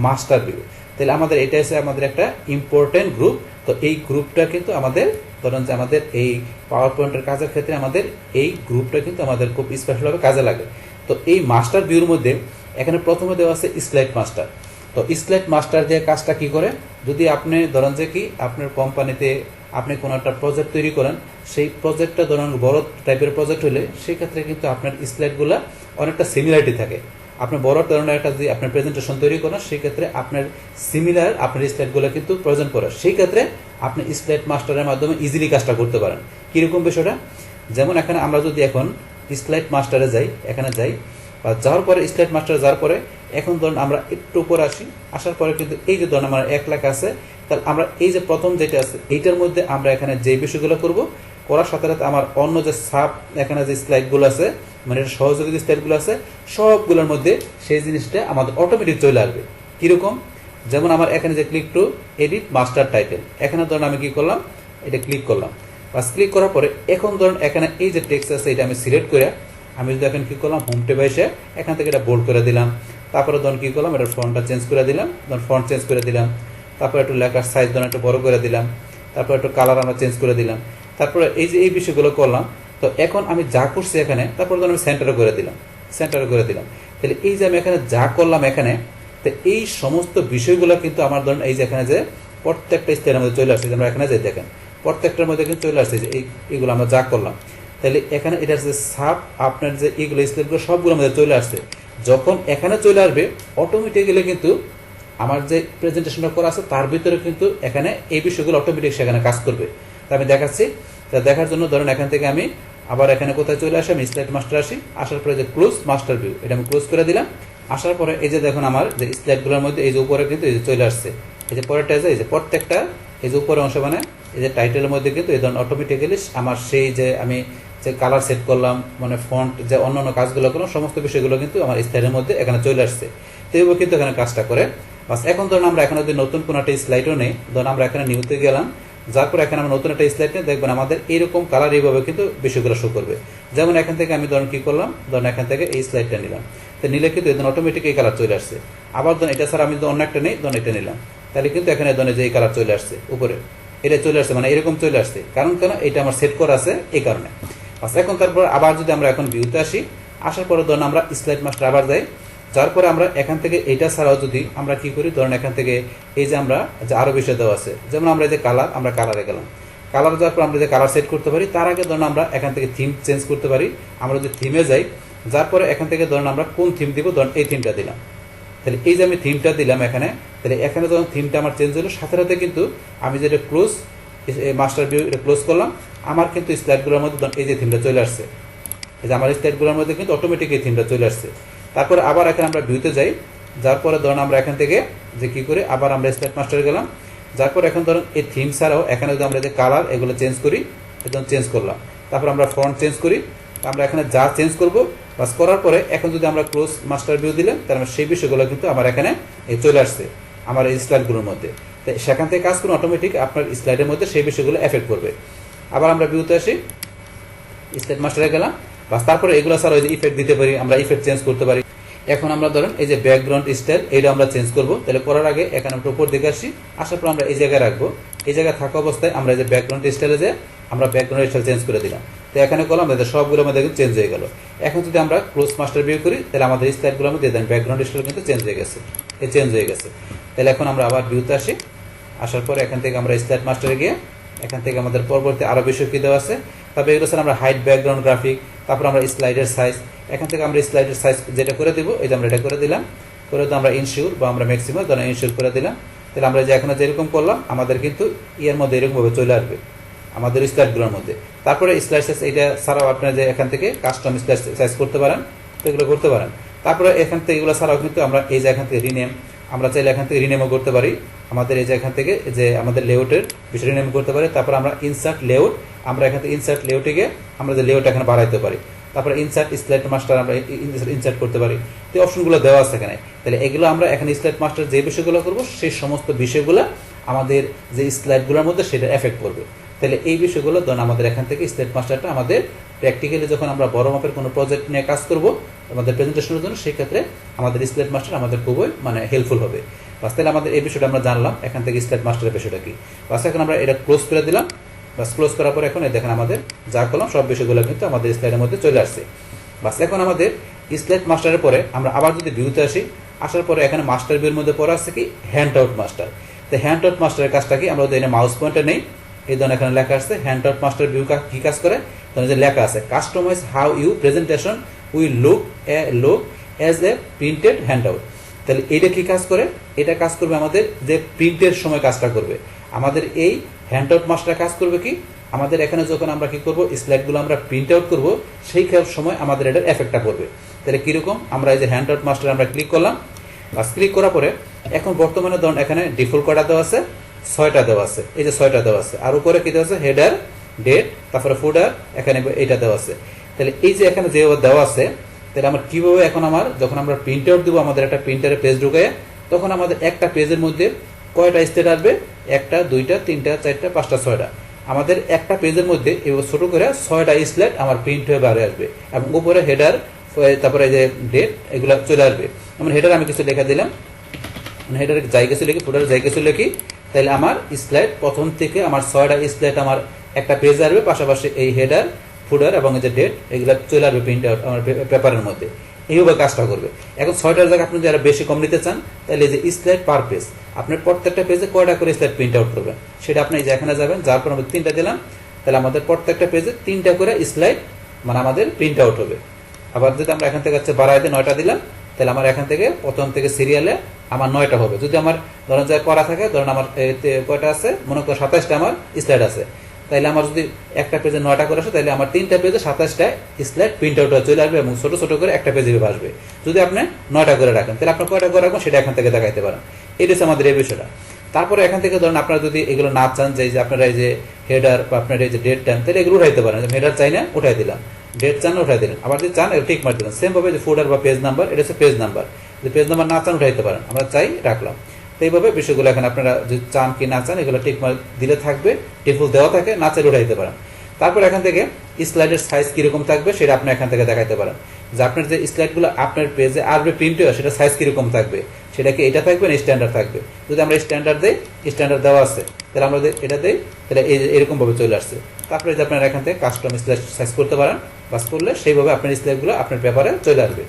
Master view. তাহলে আমাদের এটা হচ্ছে আমাদের একটা ইম্পর্টেন্ট গ্রুপ। তো এই গ্রুপটা কিন্তু আমাদের ধরেন যে আমাদের এই পাওয়ার পয়েন্টের কাজের ক্ষেত্রে আমাদের এই গ্রুপটা কিন্তু আমাদের খুব স্পেশালভাবে কাজে লাগে। তো এই মাস্টার ভিউর মধ্যে এখানে প্রথমে দেওয়া আছে স্লাইড মাস্টার। তো স্লাইড মাস্টার দিয়ে কাজটা কি করে, যদি আপনি ধরেন যে কি আপনার কোম্পানিতে আপনি কোনো একটা প্রজেক্ট তৈরি করেন, সেই প্রজেক্টটা ধরেন বড় টাইপের প্রজেক্ট হলে সেই ক্ষেত্রে কিন্তু আপনার স্লাইডগুলো অনেকটা সিমিলারিটি থাকে। আপনি বড় ধরনের একটা যদি আপনার প্রেজেন্টেশন তৈরি করেন, সেই ক্ষেত্রে আপনার সিমিলার আপনার স্লাইডগুলো কিন্তু প্রয়োজন পড়ে। সেই ক্ষেত্রে আপনি স্লাইড মাস্টারের মাধ্যমে ইজিলি কাজটা করতে পারেন। কীরকম বিষয়টা, যেমন এখানে আমরা যদি এখন স্লাইড মাস্টারে যাই, এখানে যাই বা যাওয়ার পরে স্লাইড মাস্টারে যাওয়ার পরে এখন ধরুন আমরা একটু উপরে আসি, আসার পরে কিন্তু এই যে ধরুন আমার 1 লাখ আছে, তাহলে আমরা এই যে প্রথম যেটা আছে এইটার মধ্যে আমরা এখানে যে বিষয়গুলো করব, করার সাথে সাথে আমার অন্য যে সাব এখানে যে স্লাইডগুলো আছে, মানে সহযোগী যে স্লাইডগুলো আছে সবগুলোর মধ্যে সেই জিনিসটা আমাদের অটোমেটিক চলে আসবে। কীরকম, যেমন আমার এখানে যে click to edit master title, এখানে ধরুন আমি কি করলাম, এটা ক্লিক করলাম, বাস ক্লিক করার পরে এখন ধরুন এখানে এই যে টেক্সট আছে এটা আমি সিলেক্ট করে আমি যদি এখন কী করলাম হোম ট্যাবে এসে এখান থেকে এটা বোল্ড করে দিলাম, তারপরে ধরুন কী করলাম এটা ফন্টটা চেঞ্জ করে দিলাম, ধরুন ফন্ট চেঞ্জ করে দিলাম, তারপরে একটু লেখার সাইজ ধরুন একটু বড় করে দিলাম, তারপর একটু কালার আমরা চেঞ্জ করে দিলাম, তারপরে এই যে এই বিষয়গুলো করলাম। তো এখন আমি যা করছি এখানে, তারপর ধরুন আমি সেন্টারে করে দিলাম, তাহলে এই যে আমি এখানে যা করলাম এখানে, তো এই সমস্ত বিষয়গুলো কিন্তু আমার ধরুন এই যে এখানে যে প্রত্যেকটা স্টাইলের মধ্যে চলে আসছে, আমরা এখানে যে দেখেন প্রত্যেকটার মধ্যে কিন্তু চলে আসছে যে এইগুলো আমরা যা করলাম। তাহলে এখানে এটা যে সাব আপনার যে এইগুলো স্লাইডগুলো সবগুলোর মধ্যে চলে আসছে। যখন এখানে চলে আসবে অটোমেটিক্যালি কিন্তু আমার যে প্রেজেন্টেশনটা করা আছে তার ভিতরে কিন্তু এখানে এই বিষয়গুলো অটোমেটিক সেখানে কাজ করবে। তা আমি দেখাচ্ছি, তা দেখার জন্য ধরেন এখান থেকে আমি আবার এখানে কোথায় চলে আসি, আমি স্লাইড মাস্টার আসি, আসার পরে যে ক্লোজ মাস্টার ভিউ এটা আমি ক্লোজ করে দিলাম। আসার পরে এই যে দেখুন আমার যে স্লাইডগুলোর মধ্যে এই যে উপরে কিন্তু এই যে চলে আসছে, এই যে পরেরটা এই যে প্রত্যেকটা এই যে উপরে অংশ মানে এই যে টাইটেলের মধ্যে কিন্তু এই ধরুন অটোমেটিক্যালি আমার সেই যে আমি যে কালার সেট করলাম, মানে ফন্ট যে অন্যান্য কাজগুলো করলাম সমস্ত বিষয়গুলো কিন্তু আমার স্লাইডের মধ্যে এখানে চলে আসছে। তো এইভাবে কিন্তু এখানে কাজটা করে। বাস এখন ধরুন আমরা এখানে যদি নতুন কোনো একটা স্লাইডও নেই, ধরুন আমরা এখানে নিউতে গেলাম, যার পরে এখানে আমরা নতুন একটা স্লাইড নিয়ে দেখবেন আমাদের এইরকম কালার এইভাবে কিন্তু বিষয়গুলো শো করবে। যেমন এখান থেকে আমি ধরুন কি করলাম, ধরুন এখান থেকে এই স্লাইডটা নিলাম, তো নিলে কিন্তু এখানে অটোমেটিক এই কালার চলে আসছে। আবার ধরুন এটা ছাড়া আমি যদি অন্য একটা নেই, ধরুন এটা নিলাম, তাহলে কিন্তু এখানে ধরুন যে এই কালার চলে আসছে উপরে, এটা চলে আসছে, মানে এরকম চলে আসছে। কারণ কেন, এটা আমার সেট করা আছে এই কারণে। আচ্ছা এখন তারপর আবার যদি আমরা এখন ভিউতে আসি, আসার পরে ধরুন আমরা স্লাইড মাস্টার আবার যাই, যার পরে আমরা এখান থেকে এইটা ছাড়াও যদি আমরা কি করি, ধরুন এখান থেকে এই যে আমরা যে আরো বিষয় দেওয়া আছে, যেমন আমরা এই যে কালার, আমরা কালারে গেলাম, কালার যাওয়ার পর আমরা যে কালার সেট করতে পারি, তার আগে ধরুন আমরা এখান থেকে থিম চেঞ্জ করতে পারি। আমরা যদি থিমে যাই, যার পরে এখান থেকে ধরুন আমরা কোন থিম দিব, ধরুন এই থিমটা দিলাম, তাহলে এই যে আমি থিমটা দিলাম এখানে, তাহলে এখানে যখন থিমটা আমার চেঞ্জ হলো সাথে সাথে কিন্তু আমি যেটা ক্লোজ মাস্টার ভিউ এটা ক্লোজ করলাম, আমার কিন্তু স্লাইডগুলোর মধ্যে এই যে থিমটা চলে আসছে, এই যে আমার স্লাইডগুলোর মধ্যে কিন্তু অটোমেটিক এই থিমটা চলে আসছে। তারপরে আবার এখানে আমরা ভিউতে যাই, যার পরে ধরুন আমরা এখান থেকে যে কি করে আবার আমরা স্লাইড মাস্টারে গেলাম, যার পর এখন ধরুন এই থিম ছাড়াও এখানে যদি আমরা যে কালার এগুলো চেঞ্জ করি, একদম চেঞ্জ করলাম, তারপর আমরা ফন্ট চেঞ্জ করি, আমরা এখানে যা চেঞ্জ করবো বাস করার পরে এখন যদি আমরা ক্লোজ মাস্টার ভিউ দিলাম, তাহলে সেই বিষয়গুলো কিন্তু আমার এখানে চলে আসছে আমার এই স্লাইডগুলোর মধ্যে। তো সেখান থেকে কাজ করুন অটোমেটিক আপনার স্লাইডের মধ্যে সেই বিষয়গুলো এফেক্ট করবে। আবার আমরা ভিউতে আসি, স্লাইড মাস্টারে গেলাম, বাস তারপরে এগুলো ছাড়া ওই যে ইফেক্ট দিতে পারি, আমরা ইফেক্ট চেঞ্জ করতে পারি। এখন আমরা ধরেন এই যে ব্যাকগ্রাউন্ড স্টাইল এটা আমরা চেঞ্জ করব, তাহলে করার আগে এখানে আমরা উপর দিকে আসি, আসার পর আমরা এই জায়গায় রাখবো, এই জায়গায় থাকা অবস্থায় আমরা এই যে ব্যাকগ্রাউন্ড স্টাইলে যে আমরা ব্যাকগ্রাউন্ড স্টাইল চেঞ্জ করে দিলাম, তো এখানে করলাম সবগুলো আমাদের কিন্তু চেঞ্জ হয়ে গেল। এখন যদি আমরা ক্লোজ মাস্টার ভিউ করি, তাহলে আমাদের স্লাইডগুলো মধ্যে দেন ব্যাকগ্রাউন্ড স্টাইল কিন্তু চেঞ্জ হয়ে গেছে, চেঞ্জ হয়ে গেছে। তাহলে এখন আমরা আবার ভিউতে আসি, আসার পরে এখান থেকে আমরা স্লাইড মাস্টারে গিয়ে এখান থেকে আমাদের পরবর্তী আরো বিষয় কি দেওয়া আছে, তারপরে এগুলো স্যার আমরা হাইট ব্যাকগ্রাউন্ড গ্রাফিক, তারপর আমরা স্লাইডের সাইজ, এখান থেকে আমরা স্লাইডের সাইজ যেটা করে দিব এই যে আমরা এটা করে দিলাম, করে তো আমরা ইনশিওর বা আমরা ম্যাক্সিমাম ধরেন ইনশিওর করে দিলাম। তাহলে আমরা যে এখানে যেরকম করলাম আমাদের কিন্তু এর মধ্যে এরকমভাবে চলে আসবে আমাদের স্লাইডগুলোর মধ্যে। তারপরে স্লাইড সাইজ এটা ছাড়াও আপনারা যে এখান থেকে কাস্টম স্লাইড সাইজ করতে পারেন, তো এগুলো করতে পারেন। তারপরে এখান থেকে এগুলো ছাড়াও কিন্তু আমরা এই যে এখান থেকে রিনেম, আমরা চাইলে এখান থেকে রিনেমও করতে পারি, আমাদের এই যে এখান থেকে যে আমাদের লেআউটের বিষয় রিনেম করতে পারি। তারপর আমরা ইনসার্ট লেআউট, আমরা এখান থেকে ইনসার্ট লেআউটে গিয়ে আমরা যে লেআউট এখানে বাড়াইতে পারি, তারপরে ইনসার্ট স্লাইড মাস্টার আমরা ইনসার্ট করতে পারি। তো অপশনগুলো দেওয়া আছে এখানে। তাহলে এগুলো আমরা এখানে স্লাইড মাস্টার যে বিষয়গুলো করবো সেই সমস্ত বিষয়গুলো আমাদের যে স্লাইডগুলোর মধ্যে সেটা এফেক্ট করবে। তাহলে এই বিষয়গুলো ধরুন আমাদের এখান থেকে স্লাইড মাস্টারটা আমাদের প্র্যাকটিক্যালি যখন আমরা বড় মাপের কোনো প্রজেক্ট নিয়ে কাজ করব আমাদের প্রেজেন্টেশনের জন্য, সেই ক্ষেত্রে আমাদের স্লাইড মাস্টার আমাদের খুবই হেল্পফুল হবে। বাস তাহলে আমাদের এই বিষয়টা আমরা জানলাম এখান থেকে স্লাইড মাস্টারের বিষয়টা কি। বাস এখন আমরা এটা ক্লোজ করে দিলাম। বাস ক্লোজ করার পর এখন দেখেন আমাদের যা করলাম সব বিষয়গুলো কিন্তু আমাদের স্লাইডের মধ্যে চলে আসছে। বাস এখন আমাদের স্লাইড মাস্টারের পরে আমরা আবার যদি ভিউতে আসি, আসার পরে এখানে মাস্টার ভিউর মধ্যে পড়া আছে কি হ্যান্ড আউট মাস্টার। তো হ্যান্ড আউট মাস্টারের কাজটা কি, আমরা যদি এখানে মাউস পয়েন্টার নেই, এই ধরনের এখানে লেখা আসছে হ্যান্ড আউট মাস্টার ভিউ কি কাজ করে, ধরুন যে লেখা আছে customize how you presentation will look as a printed handout. তাহলে এটা কি কাজ করে, এটা কাজ করবে আমাদের যে প্রিন্টের সময় কাজটা করবে। আমাদের এই হ্যান্ড আউট মাস্টার কাজ করবে কি, আমাদের এখানে যখন আমরা কি করব স্লাইডগুলো আমরা প্রিন্ট আউট করবো সেই সময় আমাদের এটার এফেক্টটা করবে। তাহলে কিরকম, আমরা এই যে হ্যান্ড আউট মাস্টার আমরা ক্লিক করলাম। বাস ক্লিক করার পরে এখন বর্তমানে ধরুন এখানে ডিফল্ট কয়টা দেওয়া আছে, 6টা দেওয়া আছে, এই যে 6টা দেওয়া আছে, আর উপরে কি দেওয়া আছে হেডার, ডেট, তারপরে ফুডার, এখানে এইটা দেওয়া আছে। তাহলে এই যে এখানে যেভাবে দেওয়া আছে, তাহলে আমার কিভাবে এখন আমার যখন আমরা প্রিন্ট আউট দেবো আমাদের একটা প্রিন্টারে পেজ ঢুকায়, তখন আমাদের একটা পেজের মধ্যে কয়টা স্টেট আসবে, 1টা 2টা 3টা 4টা 5টা 6টা, আমাদের একটা পেজের মধ্যে এবার ছোট করে 6টা স্লাইড আমার প্রিন্ট হয়ে বাইরে আসবে, এবং উপরে হেডার, তারপরে এই যে ডেট, এগুলো চলে আসবে। যেমন হেডার আমি কিছু লেখা দিলাম, হেডারে যাই কিছু লিখি, ফুডারে যাই কিছু লিখি, তাহলে আমার স্লাইড প্রথম থেকে আমার 6টা স্লাইড আমার একটা পেজ আসবে, পাশাপাশি এই হেডার, ফুডার এবং এই যে ডেট এগুলো চলে আসবে প্রিন্ট আউট আমার পেপারের মধ্যে। এইভাবে কাজটা করবে। এখন 6টার জায়গায় আপনি যারা বেশি কম নিতে চান, তাহলে এই যে স্লাইড পার পেজ, আপনার প্রত্যেকটা পেজে কয়টা করে স্লাইড প্রিন্ট আউট করবেন, সেটা আপনি এই যে এখানে যাবেন, যার পর আমরা 3টা দিলাম, তাহলে আমাদের প্রত্যেকটা পেজে 3টা করে স্লাইড আমাদের প্রিন্ট আউট হবে। আবার যদি আমরা এখান থেকে বাড়াই দিয়ে 9টা দিলাম, তাহলে আমার এখান থেকে প্রথম থেকে সিরিয়ালে আমার 9টা হবে। যদি আমার ধরেন যা করা থাকে, ধরেন আমার কয়টা আছে, মনে করো 27টা আমার স্লাইড আছে, তাহলে আমার যদি একটা পেজে 9টা করে আসে, তাহলে আমার 3টা পেজে 27টা স্লাইড প্রিন্ট আউট চলে আসবে এবং ছোট ছোট করে একটা পেজে আসবে। যদি আপনি 9টা করে রাখেন, তাহলে আপনার কয়টা করে রাখবেন সেটা এখান থেকে দেখাইতে পারেন। এটা হচ্ছে আমাদের এই বিষয়টা। তারপরে এখান থেকে ধরেন আপনারা যদি এগুলো না চান, যে আপনারা এই যে হেডার বা আপনার এই যে ডেট টান, তাহলে এগুলো উঠাইতে পারেন। হেডার চাই না, উঠাই দিলাম, ডেট চান উঠাই দিলেন, আবার যদি চান ঠিক মার দিলেন। সেম ভাবে যে ফুডার বা পেজ নাম্বার, এটা হচ্ছে পেজ নাম্বার, যদি পেজ নাম্বার না চান উঠাইতে পারেন, আমরা চাই রাখলাম। তো এইভাবে বিষয়গুলো এখন আপনারা যদি চান কি না চান এগুলো ঠিক মার দিলে থাকবে, ডিফল্ট দেওয়া থাকে, না চাইলে উঠাইতে পারেন। তারপর এখান থেকে স্লাইডের সাইজ কিরকম থাকবে সেটা আপনি এখান থেকে দেখাইতে পারেন, যে আপনার যে স্লাইডগুলো আপনার পেজে আসবে প্রিন্ট হয়ে, সেটা সাইজ কিরকম থাকবে, সেটা কি এটা থাকবে না স্ট্যান্ডার্ড থাকবে। যদি আমরা স্ট্যান্ডার্ড দেই, স্ট্যান্ডার্ড দেওয়া আছে, তাহলে আমরা এটা দেই, তাহলে এরকম ভাবে চলে আসছে। তারপরে যে আপনারা এখান থেকে কাস্টম স্লাইড সাইজ করতে পারেন, বাস করলে সেইভাবে আপনার স্লাইডগুলো আপনার পেপারে চলে আসবে।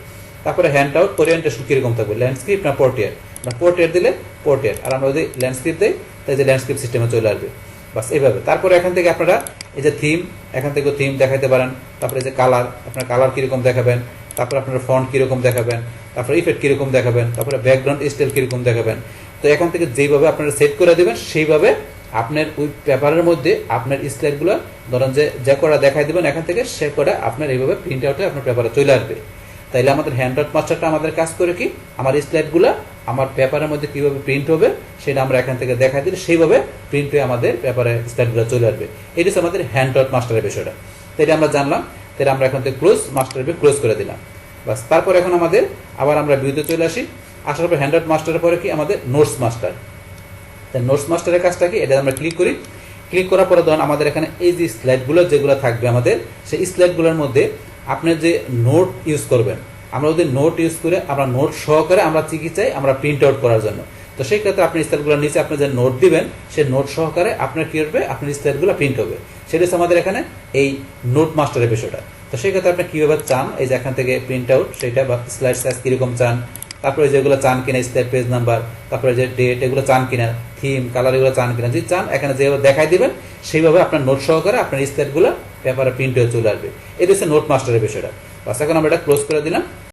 তারপরে হ্যান্ড আউট ওরিয়েন্টেশন কিরকম থাকবে, ল্যান্ডস্কেপ না পোর্ট্রেট, পোর্ট্রেট দিলে পোর্ট্রেট, আর আমরা যদি ল্যান্ডস্কেপ দিই তাই যে ল্যান্ডস্কেপ সিস্টেমে চলে আসবে। বাস এইভাবে। তারপরে এখান থেকে আপনারা এই যে থিম, এখান থেকে থিম দেখাতে পারেন। তারপরে যে কালার, আপনার কালার কিরকম দেখাবেন, তারপরে আপনার ফন্ট কিরকম দেখাবেন, তারপরে ইফেক্ট কিরকম দেখাবেন, তারপরে ব্যাকগ্রাউন্ড স্টাইল কিরকম দেখাবেন। তো এখান থেকে যেভাবে আপনারা সেট করে দেবেন, সেইভাবে আপনার ওই পেপারের মধ্যে আপনার স্লাইডগুলো ধরেন যে কটা দেখাই দেবেন এখান থেকে, সে কটা আপনার এইভাবে প্রিন্ট আউটে আপনার পেপারে চলে আসবে। তাইলে আমাদের হ্যান্ড আউট মাস্টারটা আমাদের কাজ করে কি, আমার স্লাইডগুলো আমার পেপারের মধ্যে কিভাবে প্রিন্ট হবে সেটা আমরা এখান থেকে দেখাই দিলে সেইভাবে প্রিন্ট হয়ে আমাদের পেপারে স্লাইডগুলো চলে আসবে। এটা হচ্ছে আমাদের হ্যান্ড আউট মাস্টারের বিষয়টা। তো এটা আমরা জানলাম, তাহলে আমরা এখান থেকে ক্লোজ মাস্টার ভিউ ক্লোজ করে দিলাম। বাস তারপর এখন আমাদের আবার আমরা ভিউতে চলে আসি। আসার পর হ্যান্ড আউট মাস্টারের পরে কি আমাদের নোটস মাস্টার। তাই নোটস মাস্টারের কাজটা কি, এটা আমরা ক্লিক করি। ক্লিক করার পরে ধরুন আমাদের এখানে এই যে স্লাইডগুলো যেগুলো থাকবে আমাদের, সেই স্লাইডগুলোর মধ্যে আপনি যে নোট ইউজ করবেন, আমরা যদি নোট ইউজ করে আমরা নোট সহকারে আমরা কি চাই, আমরা প্রিন্ট আউট করার জন্য। তো সেই ক্ষেত্রে আপনি স্লাইডগুলোর নিচে আপনি যে নোট দিবেন, সেই নোট সহকারে আপনার কি হবে, আপনার স্লাইডগুলো প্রিন্ট হবে। সেটা হচ্ছে আমাদের এখানে এই নোট মাস্টারের বিষয়টা। তো সেই ক্ষেত্রে আপনি কিভাবে চান, এই যে এখান থেকে প্রিন্ট আউট সেটা, বা স্লাইড সাইজ কিরকম চান, তারপরে যেগুলো চান কিনা স্লাইড পেজ নাম্বার, তারপরে যে ডেট এগুলো চান কিনা, থিম কালার এগুলো চান কিনা, যদি চান এখানে যেভাবে দেখাই দিবেন সেইভাবে আপনার নোট সহকারে আপনার স্লাইডগুলো পেপারে প্রিন্ট হয়ে চলে আসবে। এটা হচ্ছে নোট মাস্টারের বিষয়টা। বাস এখন আমরা এটা ক্লোজ করে দিলাম।